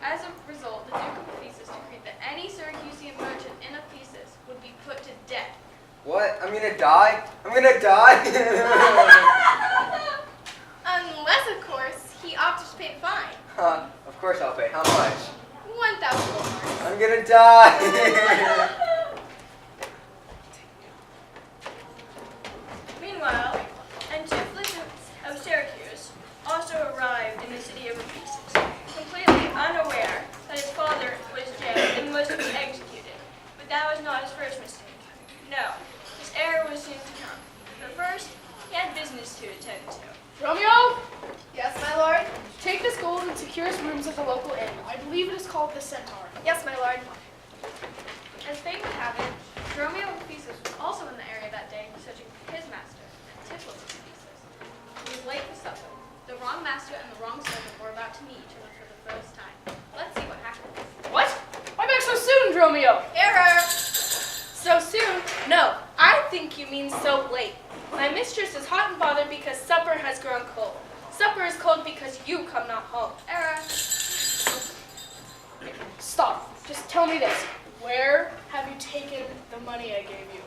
As a result, the Duke of Ephesus decreed that any Syracusean merchant in Ephesus would be put to death. What? I'm gonna die? I'm gonna die? Unless, of course, he opted to pay the fine. Huh, of course I'll pay. How much? 1,000 gold marks. I'm gonna die! Meanwhile, Antipholus of Syracuse also arrived in the city of Ephesus, completely unaware that his father was jailed and was to be executed. But that was not his first mistake. No, his error was soon to come. But first, he had business to attend to. Romeo, Yes, my lord. take this gold and secure us rooms at the local inn. I believe it is called the Centaur. Yes, my lord. As fate would have it, Dromio of Ephesus was also in the area that day searching for his master, Antipholus of Ephesus. He was late for supper. The wrong master and the wrong servant were about to meet each other for the first time. Let's see what happens. What? Why back so soon, Romeo? Error. So soon? No, I think you mean so late. My mistress is hot and bothered because supper has grown cold. Supper is cold because you come not home. Error. Stop. Just tell me this. Where have you taken the money I gave you?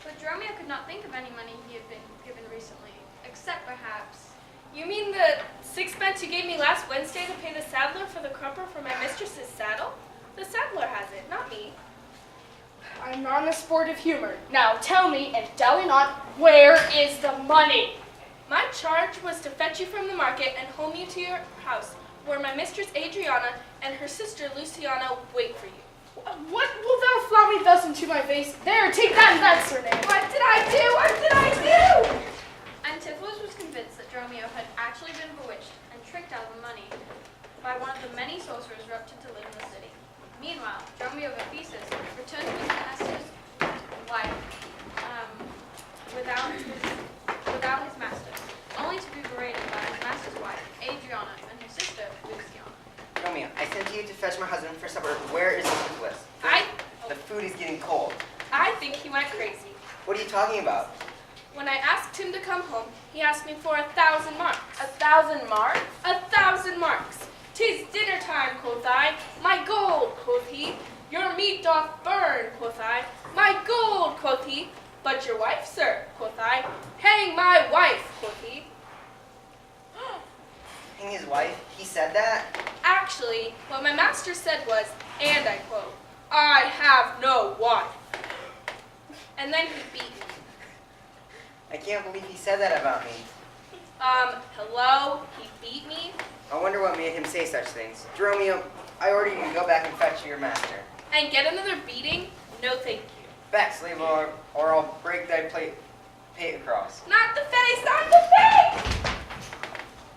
But Dromio could not think of any money he had been given recently, except perhaps... You mean the sixpence you gave me last Wednesday to pay the saddler for the crupper for my mistress's saddle? The saddler has it, not me. I'm not in a sportive humor. Now tell me, and dally not, where is the money? My charge was to fetch you from the market and home you to your house, where my mistress Adriana and her sister Luciana wait for you. What will thou flout me thus into my face? There, take that and that's her name. What did I do? What did I do? Antipholus was convinced that Dromio had actually been bewitched and tricked out of the money by one of the many sorcerers erupted to live in the city. Meanwhile, Dromio of Ephesus returned to his master's wife without his master, only to be berated by his master's wife, Adriana, and her sister, Luciana. Romeo, I sent you to fetch my husband for supper. Where is Antipholus? The food is getting cold. I think he went crazy. What are you talking about? When I asked him to come home, he asked me for 1,000 marks. 1,000 marks? 1,000 marks. 'Tis dinner time, quoth I. My gold, quoth he. Your meat doth burn, quoth I. My gold, quoth he. But your wife, sir, quoth I. Hang my wife, quoth he. Hang his wife? He said that? Actually, what my master said was, and I quote, I have no wife. And then he beat me. I can't believe he said that about me. Hello? He beat me? I wonder what made him say such things. Romeo, I order you to go back and fetch your master. And get another beating? No thank you. Back, slave, or I'll break thy plate across. Not the face, not the face!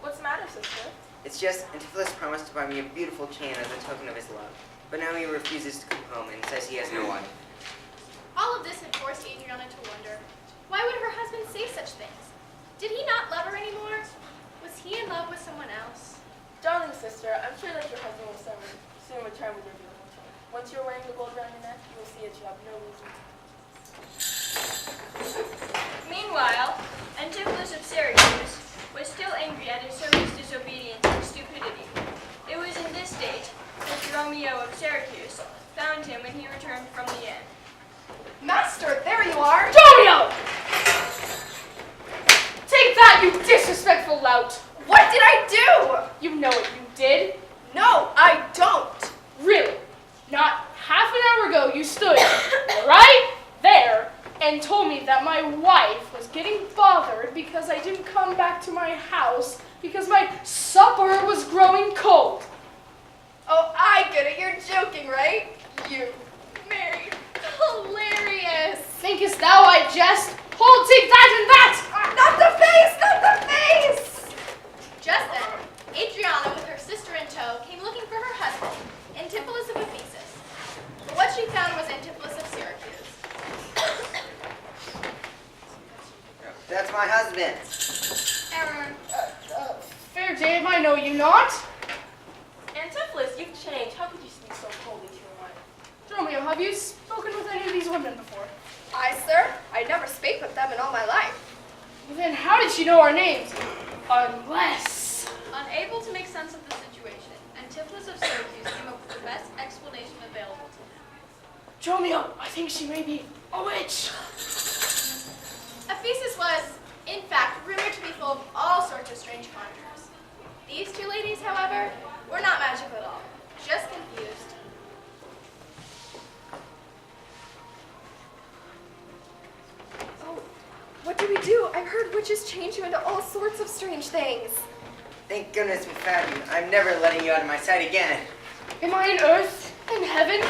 What's the matter, sister? It's just Antipholus promised to buy me a beautiful chain as a token of his love. But now he refuses to come home and says he has no wife. All of this had forced Adriana to wonder, why would her husband say such things? Did he not love her anymore? Was he in love with someone else? Darling sister, I'm sure that your husband will soon return with your beautiful chain. Once you're wearing the gold around your neck, you will see that you have no reason to. Meanwhile, Antipholus of Syracuse was still angry at his servant's disobedience and stupidity. It was in this state that Dromio Dromio of Syracuse, found him when he returned from the inn. Master, there you are. Dromio! Take that, you disrespectful lout. What did I do? You know what you did. No, I don't. Really? Not half an hour ago you stood right there and told me that my wife was getting bothered because I didn't come back to my house because my supper was growing cold. Oh, I get it. You're joking, right? You married. Hilarious. Thinkest thou I jest? Hold, take that and that! Not the face! Not the face! Just then, Adriana, with her sister in tow, came looking for her husband, Antipholus of Ephesus. But what she found was Antipholus of Syracuse. That's my husband. Error. Fair Dame, I know you not. Antipholus, you've changed. How could you speak so coldly to your wife? Dromio, have you spoken with any of these women before? I, sir, I never spake with them in all my life. Well, then how did she know our names? Unless... Unable to make sense of the situation, Antipholus of Syracuse came up with the best explanation available to him. Dromio, I think she may be a witch. Ephesus was, in fact, rumored to be full of all sorts of strange conjurers. These two ladies, however, were not magical at all, just confused. Oh, what do we do? I've heard witches change you into all sorts of strange things. Thank goodness we found you. I'm never letting you out of my sight again. Am I in earth, in heaven,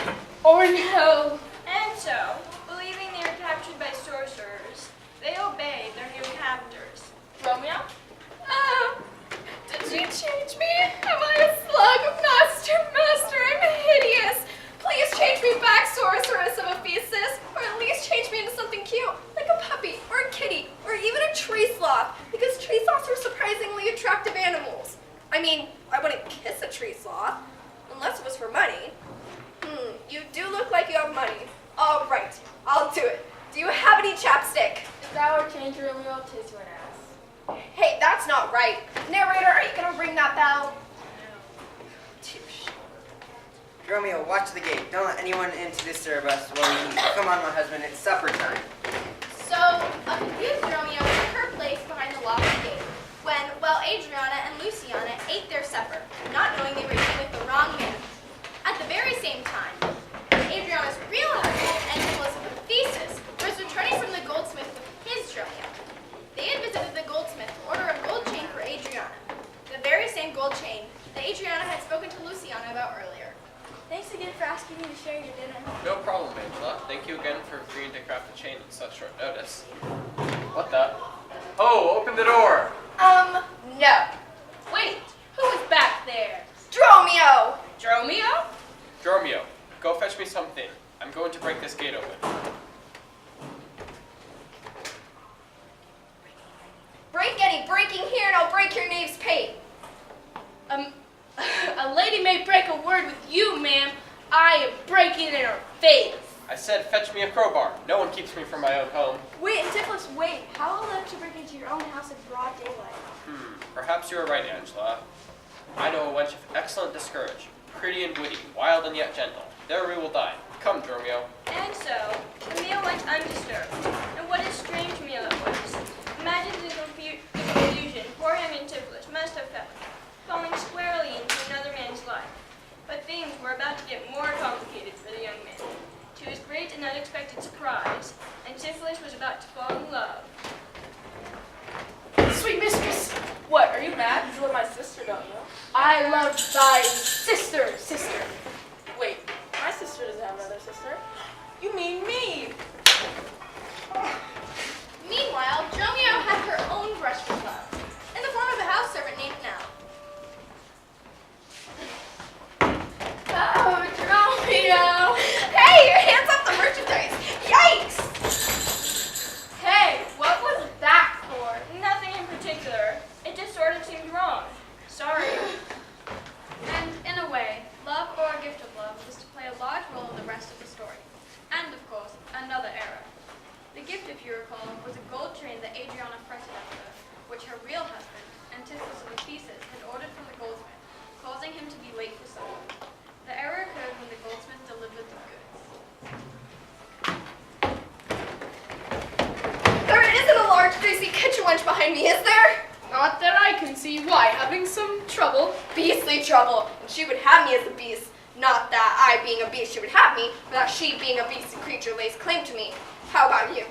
or in hell? And so, believing they were captured by sorcerers, they obeyed their new captors. Dromio? Did you change me? Am I a slug? Master, I'm hideous. Please change me back, sorceress of Ephesus, or at least change me into something cute, like a puppy, or a kitty, or even a tree sloth, because tree sloths are surprisingly attractive animals. I mean, I wouldn't kiss a tree sloth, unless it was for money. You do look like you have money. All right, I'll do it. Do you have any chapstick? If thou were changed, Dromio, 'tis to an ass. Hey, that's not right. Narrator, are you gonna ring that bell? Dromio, watch the gate. Don't let anyone in to disturb us while we eat. Come on, my husband, it's supper time. So, a confused Dromio took her place behind the locked gate when, Adriana and Luciana ate their supper, not knowing they were eating with the wrong man. At the very same time, Adriana's real husband, Antipholus of Ephesus, was returning from the goldsmith with his Dromio. They had visited the goldsmith to order a gold chain for Adriana, the very same gold chain that Adriana had spoken to Luciana about earlier. Thanks again for asking me to share your dinner. No problem, Angela. Thank you again for agreeing to craft a chain in such short notice. What the? Oh, open the door! No. Wait, who is back there? Dromio! Dromio? Dromio, go fetch me something. I'm going to break this gate open. Break any breaking here and I'll break your knave's pate. A lady may break a word with you, ma'am. I am breaking in her face. I said fetch me a crowbar. No one keeps me from my own home. Wait, Antipholus, wait. How will let you break into your own house in broad daylight? Perhaps you are right, Angela. I know a wench of excellent discourage, pretty and witty, wild and yet gentle. There we will dine. Come, Dromio. And so, the meal went undisturbed. And what a strange meal it was. Imagine the confusion poor young Antipholus must have felt, falling squarely into another man's life. But things were about to get more complicated for the young man. To his great and unexpected surprise, Antipholus was about to fall in love. Sweet mistress. What, are you mad? You love my sister, don't you? I love thy sister. Wait, my sister doesn't have another sister. You mean me? Meanwhile, Dromio had her own brush for love, in the form of a house servant named Nell. Oh, Dromio! Hey, your hands off the merchandise! Yikes! Hey, what was that for? Nothing in particular. It just sort of seemed wrong. Sorry. And in a way, love or lunch behind me, is there? Not that I can see. Why? Having some trouble? Beastly trouble. And she would have me as a beast. Not that I, being a beast, she would have me, but that she, being a beastly creature, lays claim to me. How about you?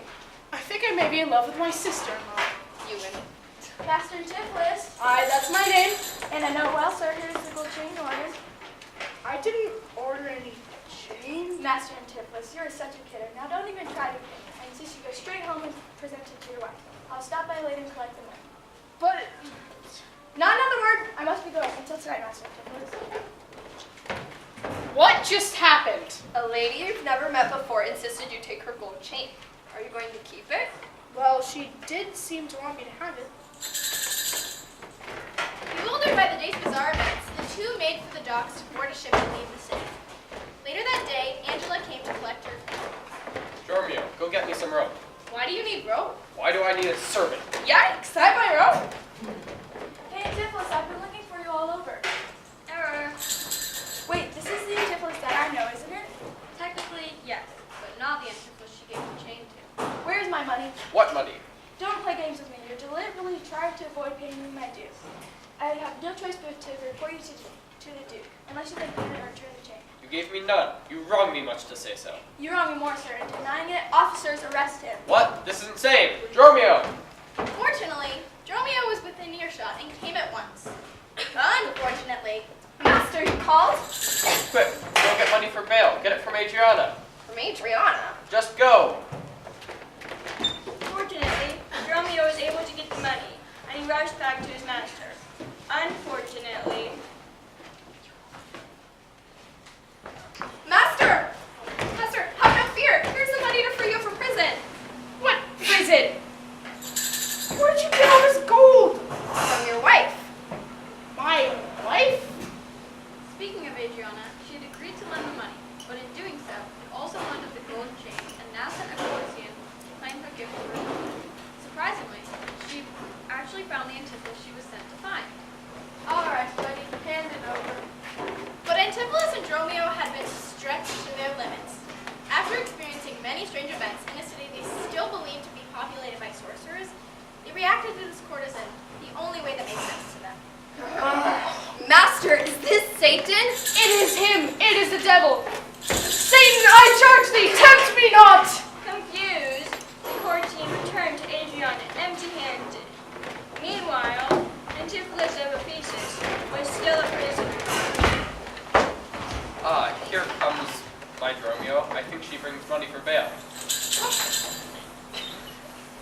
I think I may be in love with my sister-in-law. You and Master Tiflis. Aye, that's my name. And I know well, sir, here's the gold chain order. I didn't order any chains. Master Tiflis, you're such a kidder. Now don't even try to kid. I insist you go straight home and present it to your wife. I'll stop by later and collect the money. But Not another word. I must be going until tonight, Master Tiflis. what just happened? a lady you've never met before insisted you take her gold chain. Are you going to keep it? Well, she did seem to want me to have it. Bewildered by the day's bizarre events, the two made for the docks to board a ship and leave the city. Later that day, Angela came to collect her. Dromio, go get me some rope. Why do you need rope? Why do I need a servant? Yikes, I buy rope. Hey, Tiflis, I've been looking for you all over. Error. Wait, this is the Tiflis that I know, isn't it? Technically, yes, but not the Antiphilus she gave the chain to. Where's my money? What money? Don't play games with me. You're deliberately trying to avoid paying me my due. I have no choice but to report you to the Duke, unless you think me or return the chain. You gave me none. You wrong me much to say so. You wrong me more, sir. In denying it, officers arrest him. What? This is insane. Dromio! Fortunately, Dromio was within earshot and came at once. Unfortunately, Master, you called? Quick, go get money for bail. Get it from Adriana. from Adriana. Just go. Fortunately, Dromio was able to get the money, and he rushed back to his master. Unfortunately, Master! Master, have no fear. Here's the money to free you from prison. What prison? Where'd you get all this gold? From your wife. My wife? Speaking of Adriana, she had agreed to lend the money, but in doing so, it also wanted the gold chain and now sent a courtesan to claim her gift for her husband. Surprisingly, she actually found the Antiphilus she was sent to find. All right, buddy, hand it over. But Antipholus and Dromio had been stretched to their limits. After experiencing many strange events in a city they still believed to be populated by sorcerers, they reacted to this courtesan the only way that made sense to them. Master, is this Satan? It is him! It is the devil! Satan, I charge thee! Tempt me not! confused, the courtesan returned to Adriana empty-handed. Meanwhile, Antipholus of Ephesus was still a prisoner. Ah, here comes my Dromio. I think she brings money for bail.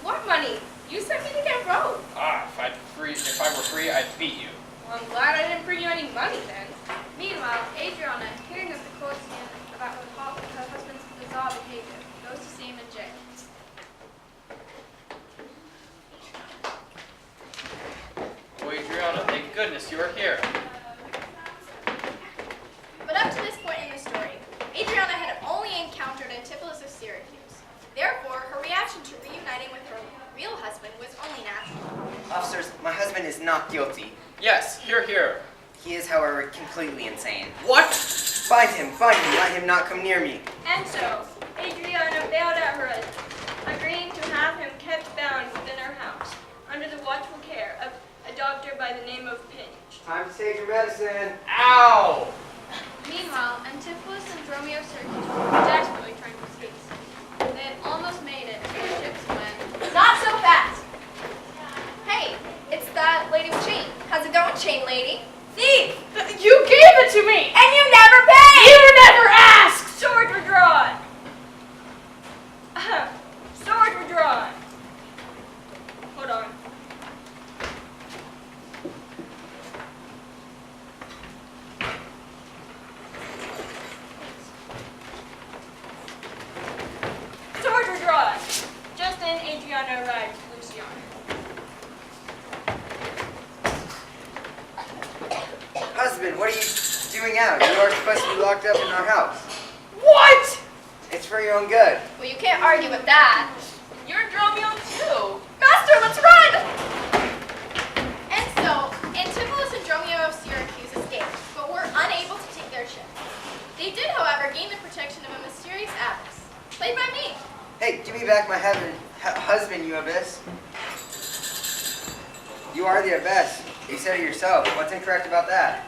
What money? You sent me to get rope. Ah, if I were free, I'd beat you. Well, I'm glad I didn't bring you any money then. Meanwhile, Adriana, hearing of the courtesan about her husband's bizarre behavior, goes to see him in jail. Oh, Adriana, thank goodness you are here. But up to this point in the story, Adriana had only encountered Antipholus of Syracuse. Therefore, her reaction to reuniting with her real husband was only natural. Officers, my husband is not guilty. Yes, here. He is, however, completely insane. What? Find him, let him not come near me. And so, Adriana bailed out her husband, agreeing to have him kept bound within her house, under the watchful care of a doctor by the name of Pinch. Time to take your medicine. Ow! Meanwhile, Antipholus and Dromio of Syracuse were desperately trying to escape the city. They had almost made it to the ships when... Not so fast! Hey, it's that lady with chain. How's it going, chain lady? Thief! You gave it to me! And you never paid! You never asked! Swords were drawn! Swords were drawn! Hold on. Swords were drawn! Just then Adriana arrived with Luciana. Husband, what are you doing out? You are supposed to be locked up in our house. What? It's for your own good. Well, you can't argue with that. You're Dromio too. Master, let's run! And so, Antipholus and Dromio of Syracuse escaped, but were unable to take their ship. They did, however, gain the protection of a mysterious abbess, played by me. Hey, give me back my husband, you abyss. You are the best. You said it yourself. What's incorrect about that?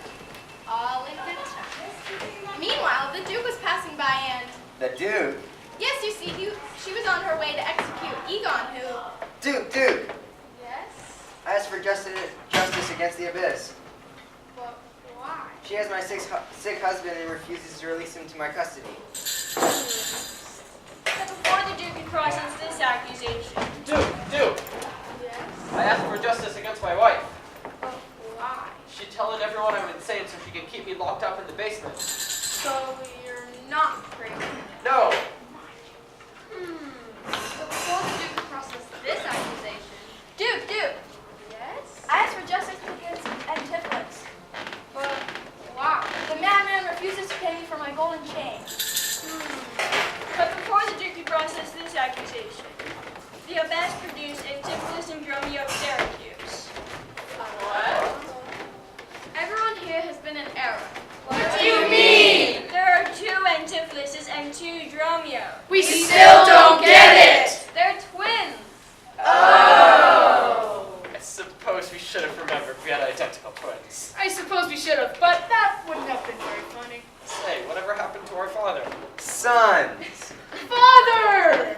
All in good time. Meanwhile, the Duke was passing by and... The Duke? Yes, you see, she was on her way to execute Egon, who... Duke! Yes? I asked for justice against the Abyss. But why? She has my sick husband and refuses to release him to my custody. But before the Duke can process this accusation... Duke! Yes? I asked for justice against my wife. But why? She's telling everyone I'm insane so she can keep me locked up in the basement. So you're not crazy? No! So before the Duke can process this accusation... Duke! Yes? I asked for justice against Antipholus. But why? The madman refuses to pay me for my golden chain. But before the Duke can process this accusation, the Abbess produced Antipholus and Dromio of Syracuse. What? Everyone here has been in error. What do you mean? There are 2 Antipholus and 2 Dromio. We still don't get it. They're twins. Oh. I suppose we should have remembered we had identical twins. I suppose we should have, but that wouldn't have been very funny. Say, whatever happened to our father? Sons! Father!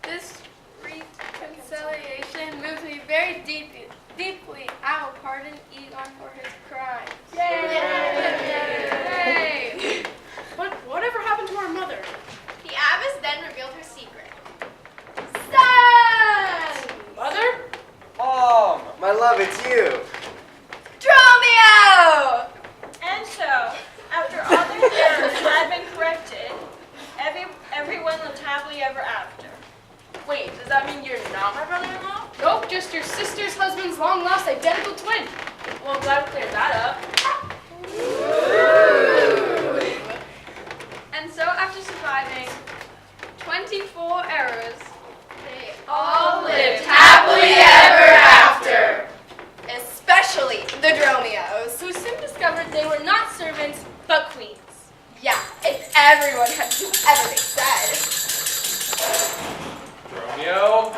This reconciliation moves me very deeply. I will pardon Egon for his crimes. Yay! But whatever happened to our mother? The abbess then revealed her secret. Son! Mother? Mom! My love, it's you! Dromio! And so, after all their errors had been corrected, everyone lived happily ever after. Wait, does that mean you're not my brother-in-law? Nope, just your sister's husband's long-lost identical twin. Well, I'm glad we cleared that up. And so after surviving 24 errors, they all lived happily ever after. Especially the Dromios. Who soon discovered they were not servants, but queens. Yeah, if everyone had ever said. Romeo,